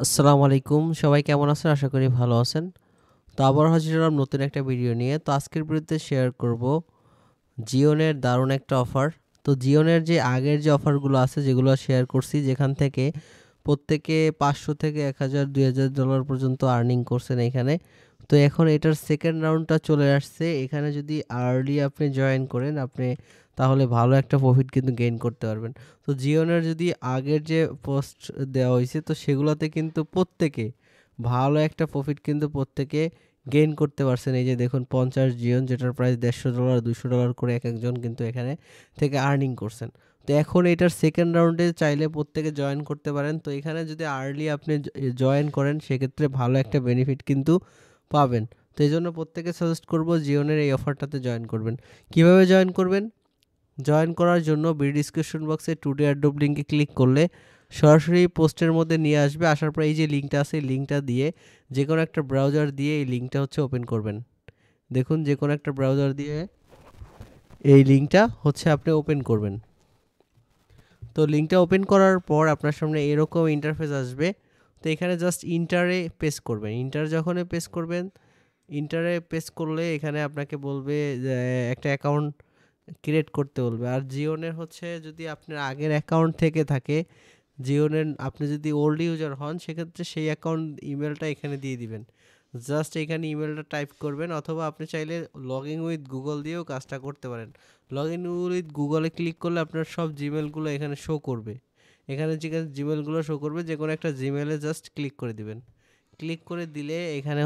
আসসালামু আলাইকুম। সবাই কেমন আছেন? আশা করি ভালো আছেন। তো আবার হাজির হলাম নতুন একটা ভিডিও নিয়ে। তো আজকের ভিডিওতে শেয়ার করব জিওনের দারুণ একটা অফার। তো জিওনের যে আগের যে অফারগুলো আছে যেগুলো শেয়ার করছি যেখান থেকে প্রত্যেকে ৫০০ থেকে ১,০০০ $২,০০০ পর্যন্ত আর্নিং করছেন এখানে। তো এখন এটার সেকেন্ড রাউন্ডটা চলে আসছে। এখানে যদি আর্লি আপনি জয়েন করেন তাহলে ভালো একটা প্রফিট কিন্তু গেইন করতে পারবেন। তো জিওনের যদি আগের যে পোস্ট দেওয়া হইছে তো সেগুলাতে কিন্তু প্রত্যেকে ভালো একটা প্রফিট কিন্তু প্রত্যেকে গেইন করতে পারছেন। এই যে দেখুন ৫০ জিওন যেটার প্রাইস $১৫০ $২০০ করে একেকজন কিন্তু এখানে থেকে আর্নিং করছেন। তো এখন এটার সেকেন্ড রাউন্ডে চাইলে প্রত্যেকে জয়েন করতে পারেন। তো এখানে যদি আর্লি আপনি জয়েন করেন সেক্ষেত্রে ভালো একটা বেনিফিট কিন্তু পাবেন। তো এইজন্য প্রত্যেকে সাজেস্ট করব জিওনের এই অফারটাতে জয়েন করবেন। কিভাবে জয়েন করবেন? জয়েন করার জন্য ভিডিও ডিসক্রিপশন বক্সে টুডে এয়ারড্রপ লিঙ্কে ক্লিক করলে সরাসরি পোস্টের মধ্যে নিয়ে আসবে। আসার পর এই যে লিঙ্কটা আছে এই লিঙ্কটা দিয়ে যেকোনো একটা ব্রাউজার দিয়ে এই লিঙ্কটা ওপেন করবেন। দেখুন যেকোনো একটা ব্রাউজার দিয়ে এই লিঙ্কটা আপনি ওপেন করবেন। তো লিঙ্কটা ওপেন করার পর আপনার সামনে এরকম ইন্টারফেস আসবে। তো এখানে জাস্ট ইন্টারে পেস্ট করবেন। ইন্টার যখনই পেস্ট করবেন, ইন্টারে পেস্ট করলে এখানে আপনাকে বলবে যে একটা অ্যাকাউন্ট ক্রিয়েট করতে বলবে। আর জিওনের যদি আপনার আগের অ্যাকাউন্ট থেকে থাকে, জিওনের আপনি যদি ওল্ড ইউজার হন সেক্ষেত্রে সেই অ্যাকাউন্ট ইমেলটা এখানে দিয়ে দিবেন। জাস্ট এখানে ইমেলটা টাইপ করবেন অথবা আপনি চাইলে লগ ইন উইথ গুগল দিয়েও কাজটা করতে পারেন। লগ ইন উইথ গুগলে ক্লিক করলে আপনার সব জিমেলগুলো এখানে শো করবে। এখানে যে জিমেলগুলো শো করবে যে কোনো একটা জিমেলে জাস্ট ক্লিক করে দিবেন। ক্লিক করে দিলে এখানে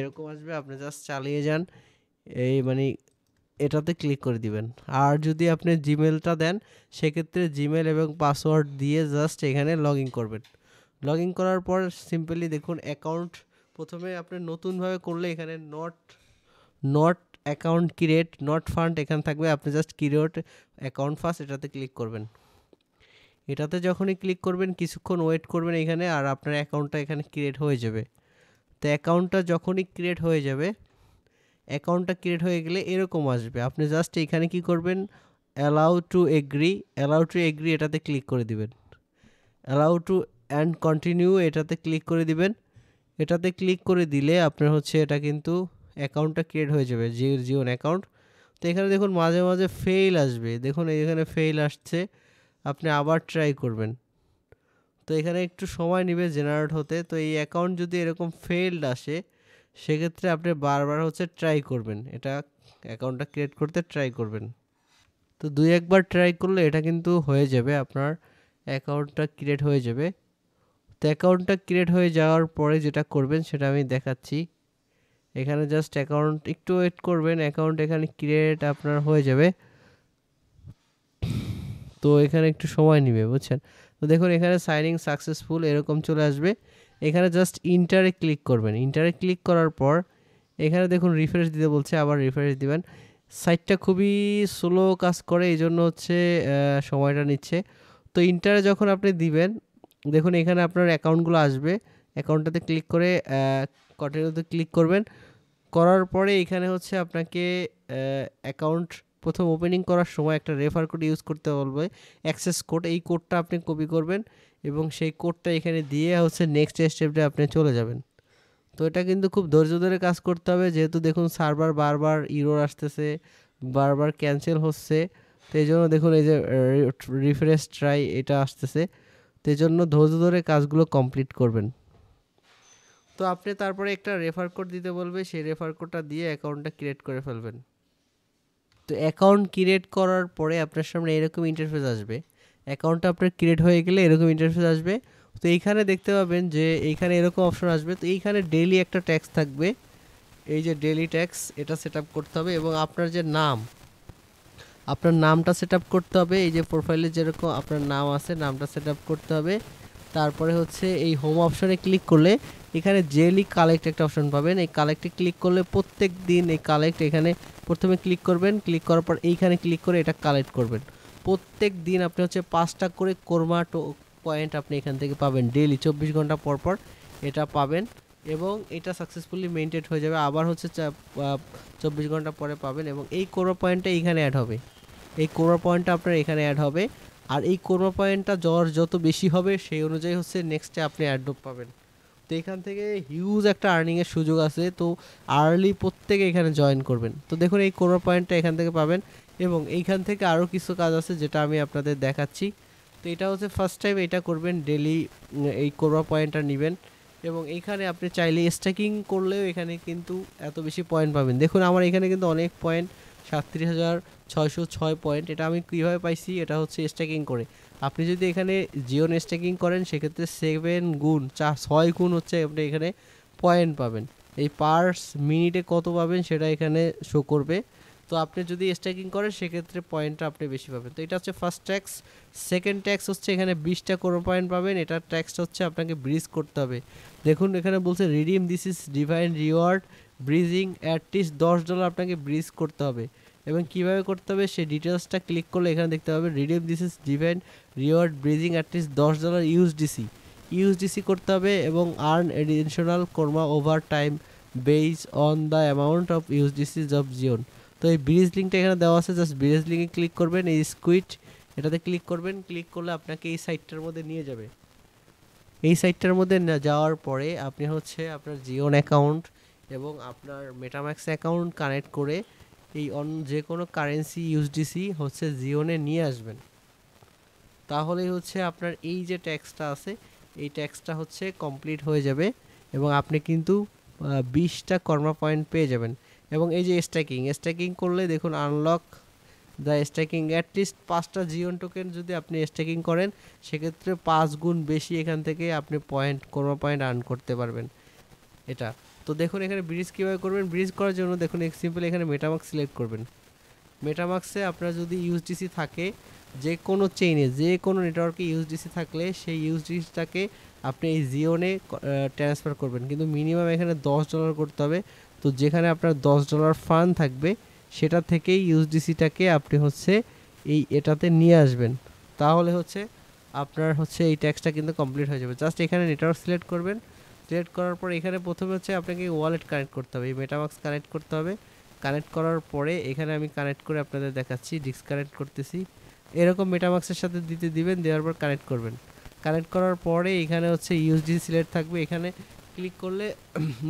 এরকম আসবে, আপনি জাস্ট চালিয়ে যান। এই মানে এটাতে ক্লিক করে দিবেন। আর যদি আপনি জিমেলটা দেন সেক্ষেত্রে জিমেল এবং পাসওয়ার্ড দিয়ে জাস্ট এখানে লগ ইন করবেন। লগ ইন করার পর সিম্পলি দেখুন অ্যাকাউন্ট প্রথমে আপনি নতুনভাবে করলে এখানে not not account create not fund এখানে থাকবে। আপনি জাস্ট ক্রিয়েট অ্যাকাউন্ট ফার্স্ট এটাতে ক্লিক করবেন। এটাতে যখনই ক্লিক করবেন কিছুক্ষণ ওয়েট করবেন এখানে, আর আপনার অ্যাকাউন্টটা এখানে ক্রিয়েট হয়ে যাবে। তো অ্যাকাউন্টটা যখনই ক্রিয়েট হয়ে যাবে, অ্যাকাউন্টটা ক্রিয়েট হয়ে গেলে এরকম আসবে। আপনি জাস্ট এখানে কি করবেন, অ্যালাউ টু এগ্রি এটাতে ক্লিক করে দিবেন। অ্যালাউ টু অ্যান্ড কন্টিনিউ এটাতে ক্লিক করে দিবেন। এটাতে ক্লিক করে দিলে আপনার এটা কিন্তু অ্যাকাউন্টটা ক্রিয়েট হয়ে যাবে জিওন অ্যাকাউন্ট। তো এখানে দেখুন মাঝে মাঝে ফেইল আসবে, দেখুন এখানে ফেইল আসছে, আপনি আবার ট্রাই করবেন। তো এখানে একটু সময় নেবে জেনারেট হতে। তো এই অ্যাকাউন্ট যদি এরকম ফেইলড আসে সেক্ষেত্রে আপনি বারবার ট্রাই করবেন, এটা অ্যাকাউন্টটা ক্রিয়েট করতে ট্রাই করবেন। তো দুই একবার ট্রাই করলে এটা কিন্তু হয়ে যাবে, আপনার অ্যাকাউন্টটা ক্রিয়েট হয়ে যাবে। তো অ্যাকাউন্টটা ক্রিয়েট হয়ে যাওয়ার পরে যেটা করবেন সেটা আমি দেখাচ্ছি। এখানে জাস্ট অ্যাকাউন্ট একটু ওয়েট করবেন, অ্যাকাউন্ট এখানে ক্রিয়েট আপনার হয়ে যাবে। তো এখানে একটু সময় নেবে বুঝছেন। তো দেখুন এখানে সাইনিং সাকসেসফুল এরকম চলে আসবে। এখানে জাস্ট ইন্টারে ক্লিক করবেন। ইন্টারে ক্লিক করার পর এখানে দেখুন রিফ্রেশ দিতে বলছে, আবার রিফ্রেশ দিবেন। সাইটটা খুবই স্লো কাজ করে এই জন্য সময়টা নিচ্ছে। তো ইন্টারে যখন আপনি দিবেন দেখুন এখানে আপনার অ্যাকাউন্টগুলো আসবে। অ্যাকাউন্টটাতে ক্লিক করে কন্টিনিউতে ক্লিক করবেন। করার পরে এখানে আপনাকে অ্যাকাউন্ট প্রথম ওপেনিং করার সময় একটা রেফার কোড ইউজ করতে বলবে, অ্যাক্সেস কোড। এই কোডটা আপনি কপি করবেন এবং সেই কোডটা এখানে দিয়ে নেক্সট স্টেপে আপনি চলে যাবেন। তো এটা কিন্তু খুব ধৈর্য ধরে কাজ করতে হবে, যেহেতু দেখুন সার্ভার বারবার ইরর আসতেছে, বারবার ক্যান্সেল হচ্ছে। তো এই জন্য দেখুন এই যে রিফ্রেশ ট্রাই এটা আসতেছে। তো এই জন্য ধৈর্য ধরে কাজগুলো কমপ্লিট করবেন। তো আপনি তারপরে একটা রেফার কোড দিতে বলবে, সেই রেফার কোডটা দিয়ে অ্যাকাউন্টটা ক্রিয়েট করে ফেলবেন। তো অ্যাকাউন্ট ক্রিয়েট করার পরে আপনার সামনে এরকম ইন্টারফেস আসবে। অ্যাকাউন্টটা আপনার ক্রিয়েট হয়ে গেলে এরকম ইন্টারফেস আসবে। তো এইখানে দেখতে পাবেন যে এইখানে এরকম অপশন আসবে। তো এইখানে ডেইলি একটা ট্যাক্স থাকবে, এই যে ডেইলি ট্যাক্স এটা সেট আপ করতে হবে এবং আপনার যে নাম, আপনার নামটা সেট আপ করতে হবে। এই যে প্রোফাইলে যেরকম আপনার নাম আছে নামটা সেট আপ করতে হবে। তারপরে এই হোম অপশনে ক্লিক করলে এখানে ডেইলি কালেক্ট একটা অপশন পাবেন। এই কালেক্টে ক্লিক করলে প্রত্যেক দিন এই কালেক্ট এখানে প্রথমে ক্লিক করবেন। ক্লিক করার পর এইখানে ক্লিক করে এটা কালেক্ট করবেন। প্রত্যেক দিন আপনি 5টা করে কোরমা পয়েন্ট আপনি এখান থেকে পাবেন। ডেইলি 24 ঘন্টা পর পর এটা পাবেন এবং এটা সাকসেসফুলি মেইনটেইন হয়ে যাবে। আবার 24 ঘন্টা পরে পাবেন এবং এই কোরমা পয়েন্টটা এইখানে অ্যাড হবে। এই কোরমা পয়েন্টটা আপনার এখানে অ্যাড হবে। আর এই কোরমা পয়েন্টটা যত বেশি হবে সেই অনুযায়ী নেক্সটে আপনি অ্যাড্রপ পাবেন। তো এখান থেকে হিউজ একটা আর্নিংয়ের সুযোগ আছে। তো আর্লি প্রত্যেকে এখানে জয়েন করবেন। তো দেখুন এই কোরবা পয়েন্টটা এখান থেকে পাবেন এবং এইখান থেকে আরও কিছু কাজ আছে যেটা আমি আপনাদের দেখাচ্ছি। তো এটা হচ্ছে ফার্স্ট টাইম এটা করবেন, ডেলি এই কোরবা পয়েন্টটা নেবেন এবং এইখানে আপনি চাইলে স্ট্যাকিং করলেও এখানে কিন্তু এত বেশি পয়েন্ট পাবেন। দেখুন আমার এখানে কিন্তু অনেক পয়েন্ট, 37,606 পয়েন্ট। এটা আমি কীভাবে পাইছি, এটা হচ্ছে স্ট্যাকিং করে। আপনি যদি এখানে জিওন স্ট্যাকিং করেন সেক্ষেত্রে 7 গুণ 6 গুণ হচ্ছে আপনি এখানে পয়েন্ট পাবেন। এই পার মিনিটে কত পাবেন সেটা এখানে শো করবে। তো আপনি যদি স্ট্যাকিং করেন সেক্ষেত্রে পয়েন্টটা আপনি বেশি পাবেন। তো এটা হচ্ছে ফার্স্ট ট্যাক্স। সেকেন্ড ট্যাক্স হচ্ছে এখানে 20টা কোনো পয়েন্ট পাবেন। এটার ট্যাক্সটা হচ্ছে আপনাকে ব্রিজ করতে হবে। দেখুন এখানে বলছে redeem this is divine reward bridging at least $10 আপনাকে ব্রিজ করতে হবে। এবং কীভাবে করতে হবে সেই ডিটেলসটা ক্লিক করলে এখানে দেখতে হবে redeem this is divine reward bridging at least $10 USDC করতে হবে এবং earn additional karma over time based on the amount of USDCs of Zion. তো এই ব্রিজ লিঙ্কটা এখানে দেওয়া আছে, জাস্ট ব্রিজ লিঙ্কে ক্লিক করবেন, এই স্কুইট এটাতে ক্লিক করবেন। ক্লিক করলে আপনাকে এই সাইটটার মধ্যে নিয়ে যাবে। এই সাইটটার মধ্যে যাওয়ার পরে আপনি হচ্ছে আপনার জিওন অ্যাকাউন্ট এবং আপনার মেটাম্যাক্স অ্যাকাউন্ট কানেক্ট করে এই যে কোনো কারেন্সি ইউএসডিসি হচ্ছে জিওনে নিয়ে আসবেন। তাহলেই হচ্ছে আপনার এই যে ট্যাক্সটা আছে এই ট্যাক্সটা হচ্ছে কমপ্লিট হয়ে যাবে এবং আপনি কিন্তু 20টা কর্মা পয়েন্ট পেয়ে যাবেন। এবং এই যে স্ট্যাকিং করলে দেখুন আনলক দ্য স্ট্যাকিং অ্যাটলিস্ট 5টা জিওন টোকেন যদি আপনি স্ট্যাকিং করেন সেক্ষেত্রে 5 গুণ বেশি এখান থেকে আপনি কর্মা পয়েন্ট আর্ন করতে পারবেন। এটা তো দেখুন এখানে ব্রিজ কীভাবে করবেন। ব্রিজ করার জন্য দেখুন সিম্পল এখানে মেটামাস্ক সিলেক্ট করবেন। মেটামাস্কে আপনার যদি ইউএসডিসি থাকে যে কোনো চেইনে যে কোনো নেটওয়ার্কে ইউএসডিসি থাকলে সেই ইউএসডিসিটাকে আপনি এই জিওনে ট্রান্সফার করবেন, কিন্তু মিনিমাম এখানে $10 করতে হবে। তো যেখানে আপনার $10 ফান্ড থাকবে সেটা থেকেই ইউএসডিসিটাকে আপনি হচ্ছে এটাতে নিয়ে আসবেন। তাহলে হচ্ছে আপনার হচ্ছে এই ট্যাক্সটা কিন্তু কমপ্লিট হয়ে যাবে। জাস্ট এখানে নেটওয়ার্ক সিলেক্ট করবেন। সিলেক্ট করার পর এখানে প্রথমে হচ্ছে আপনাকে ওয়ালেট কানেক্ট করতে হবে, এই মেটামাস্ক কানেক্ট করতে হবে। কানেক্ট করার পরে এখানে আমি কানেক্ট করে আপনাদের দেখাচ্ছি, ডিসকানেক্ট করতেছি। এরকম মেটামাক্সের সাথে দিবেন, দেওয়ার পর কানেক্ট করবেন। কানেক্ট করার পরে এখানে হচ্ছে ইউএসডি সিলেক্ট থাকবে, এখানে ক্লিক করলে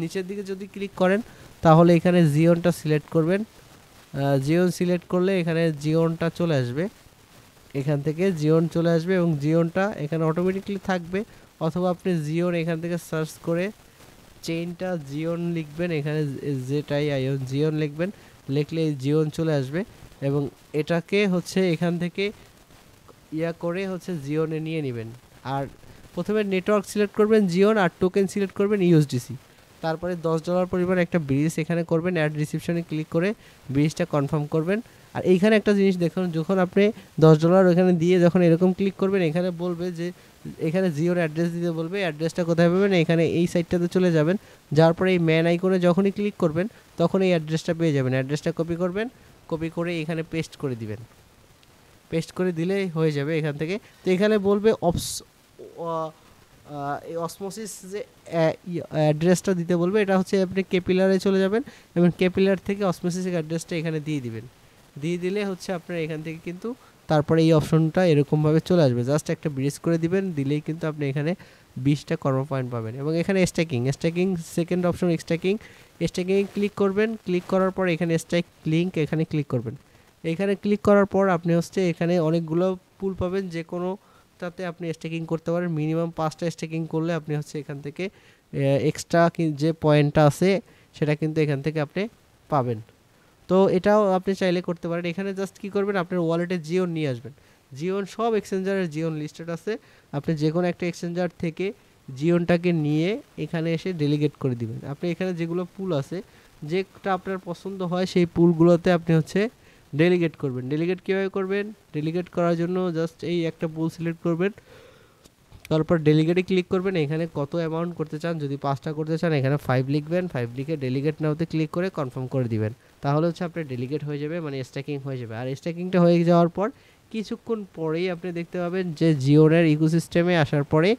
নিচের দিকে যদি ক্লিক করেন তাহলে এখানে জিওনটা সিলেক্ট করবেন। জিওন সিলেক্ট করলে এখানে জিওনটা চলে আসবে, এখান থেকে জিওন চলে আসবে এবং জিওনটা এখানে অটোমেটিকলি থাকবে। অথবা আপনি জিওন এখান থেকে সার্চ করে চেইনটা জিওন লিখবেন, এখানে যেটাই আইওন জিওন লিখবেন, লিখলে এই জিওন চলে আসবে এবং এটাকে হচ্ছে এখান থেকে করে হচ্ছে জিওনে নিয়ে নেবেন। আর প্রথমে নেটওয়ার্ক সিলেক্ট করবেন জিওন আর টোকেন সিলেক্ট করবেন ইউএসডিসি। তারপরে $10 পরিমাণ একটা ব্রিজ এখানে করবেন, অ্যাড রিসিপশনে ক্লিক করে ব্রিজটা কনফার্ম করবেন। আর এইখানে একটা জিনিস দেখুন, যখন আপনি $10 ওখানে দিয়ে যখন এরকম ক্লিক করবেন এখানে বলবে যে এখানে জিওর অ্যাড্রেস দিতে বলবে। অ্যাড্রেসটা কোথায় পাবেন, এখানে এই সাইটটাতে চলে যাবেন। যাওয়ার পরে এই ম্যান আইকনে যখনই ক্লিক করবেন তখন এই অ্যাড্রেসটা পেয়ে যাবেন। অ্যাড্রেসটা কপি করবেন, কপি করে এখানে পেস্ট করে দিবেন। পেস্ট করে দিলেই হয়ে যাবে এখান থেকে। তো এখানে বলবে এই অসমোসিস যে অ্যাড্রেসটা দিতে বলবে, এটা হচ্ছে আপনি কেপিলারে চলে যাবেন এবং কেপিলার থেকে অসমোসিসের অ্যাড্রেসটা এখানে দিয়ে দিবেন। দিয়ে দিলে হচ্ছে আপনার এখান থেকে কিন্তু তারপরে এই অপশনটা এরকমভাবে চলে আসবে। জাস্ট একটা ব্রিজ করে দিবেন, দিলেই কিন্তু আপনি এখানে 20টা কর্ম পয়েন্ট পাবেন। এবং এখানে stacking second option stacking click করবেন। ক্লিক করার পর এখানে স্ট্যাক লিঙ্ক এখানে ক্লিক করবেন। এখানে ক্লিক করার পর আপনি হচ্ছে এখানে অনেকগুলো পুল পাবেন, যে কোনো তাতে আপনি স্ট্যাকিং করতে পারেন। মিনিমাম 5টা স্ট্যাকিং করলে আপনি হচ্ছে এখান থেকে এক্সট্রা যে পয়েন্টটা আছে সেটা কিন্তু এখান থেকে আপনি পাবেন। তো এটাও আপনি চাইলে করতে পারেন। এখানে জাস্ট কি করবেন, আপনার ওয়ালেটে জিওন নিয়ে আসবেন। জিওন সব এক্সচেঞ্জারের জিওন লিস্টেড আছে, আপনি যে কোনো একটা এক্সচেঞ্জার থেকে জিওনটাকে নিয়ে এখানে এসে ডেলিগেট করে দিবেন। আপনি এখানে যেগুলো পুল আছে যেটা আপনার পছন্দ হয় সেই পুলগুলোতে আপনি হচ্ছে ডেলিগেট করবেন। ডেলিগেট কীভাবে করবেন, ডেলিগেট করার জন্য জাস্ট এই একটা পুল সিলেক্ট করবেন, তারপর ডেলিগেটে ক্লিক করবেন। এখানে কত অ্যামাউন্ট করতে চান, যদি 5টা করতে চান এখানে 5 লিখবেন। 5 লিখে ডেলিগেট নাওতে ক্লিক করে কনফার্ম করে দিবেন। তাহলে হচ্ছে আপনার ডেলিগেট হয়ে যাবে, মানে স্ট্যাকিং হয়ে যাবে। আর স্ট্যাকিংটা হয়ে যাওয়ার পর কিছুক্ষণ পরেই আপনি দেখতে পাবেন যে জিওনের ইকোসিস্টেমে আসার পরে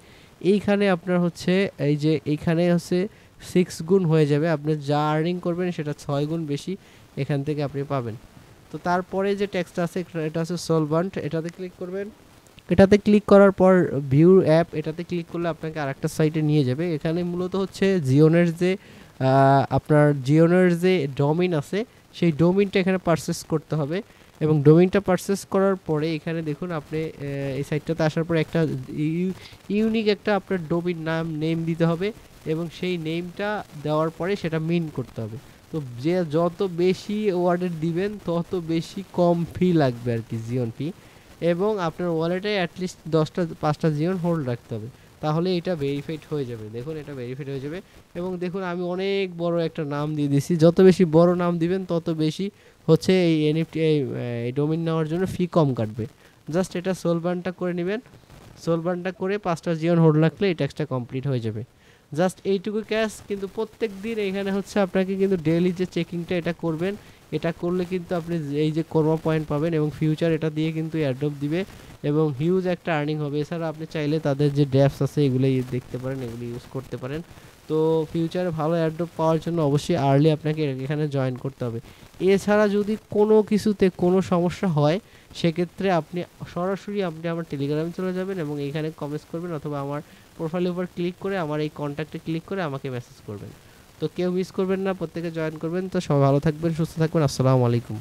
এইখানে আপনার হচ্ছে এই যে এইখানে হচ্ছে 6 গুণ হয়ে যাবে। আপনি যা আর্নিং করবেন সেটা 6 গুণ বেশি এখান থেকে আপনি পাবেন। তো তারপরে যে ট্যাক্সটা আছে এটা হচ্ছে সলভান্ট, এটাতে ক্লিক করবেন। এটাতে ক্লিক করার পর ভিউ অ্যাপ, এটাতে ক্লিক করলে আপনাকে আরেকটা সাইটে নিয়ে যাবে। এখানে মূলত হচ্ছে জিওনের যে আপনার জিওনের যে ডোমেইন আছে সেই ডোমেইনটা এখানে পারচেস করতে হবে, এবং ডোমেইনটা পারচেস করার পরে এখানে দেখুন আপনি এই সাইটটাতে আসার পরে একটা ইউনিক একটা আপনার ডোমেইন নেম দিতে হবে, এবং সেই নেমটা দেওয়ার পরে সেটা মিন করতে হবে। তো যে যত বেশি ওয়ার্ডের দিবেন তত বেশি কম ফি লাগবে আর কি, জিওন ফি, এবং আপনার ওয়ালেটে অ্যাটলিস্ট 5টা জিওন হোল্ড রাখতে হবে, তাহলে এটা ভেরিফাইড হয়ে যাবে। দেখুন এটা ভেরিফাইড হয়ে যাবে, এবং দেখুন আমি অনেক বড় একটা নাম দিয়ে দিছি। যত বেশি বড় নাম দিবেন তত বেশি হচ্ছে এই এনএফটি এই ডোমেইন নেওয়ার জন্য ফি কম কাটবে। জাস্ট এটা সোলবানটা করে নেবেন, সোলবানটা করে 5টা জিওন হোল্ড রাখলে এই ট্যাক্সটা কমপ্লিট হয়ে যাবে। জাস্ট এইটুকু ক্যাশ, কিন্তু প্রত্যেক দিন এখানে হচ্ছে আপনাকে কিন্তু ডেইলি যে চেকিংটা এটা করবেন, এটা করলে কিন্তু আপনি এই যে কর্মা পয়েন্ট পাবেন, এবং ফিউচার এটা দিয়ে কিন্তু এয়ারড্রপ দিবে এবং হিউজ একটা আর্নিং হবে। এছাড়া আপনি চাইলে তাদের যে ড্যাপস আছে এগুলো দেখতে পারেন, এগুলো ইউজ করতে পারেন। তো ফিউচারে ভালো এয়ারড্রপ পাওয়ার জন্য অবশ্যই আর্লি আপনাকে এখানে জয়েন করতে হবে। এছাড়া যদি কোনো কিছুতে কোনো সমস্যা হয় সেক্ষেত্রে আপনি সরাসরি আমার টেলিগ্রামে চলে যাবেন এবং এখানে কমেন্টস করবেন, অথবা আমার প্রোফাইলের উপর ক্লিক করে আমার এই কন্ট্যাক্টে ক্লিক করে আমাকে মেসেজ করবেন। তো কেউ মিস করবেন না, প্রত্যেকে জয়েন করবেন। তো সবাই ভালো থাকবেন, সুস্থ থাকবেন। আসসালামু আলাইকুম।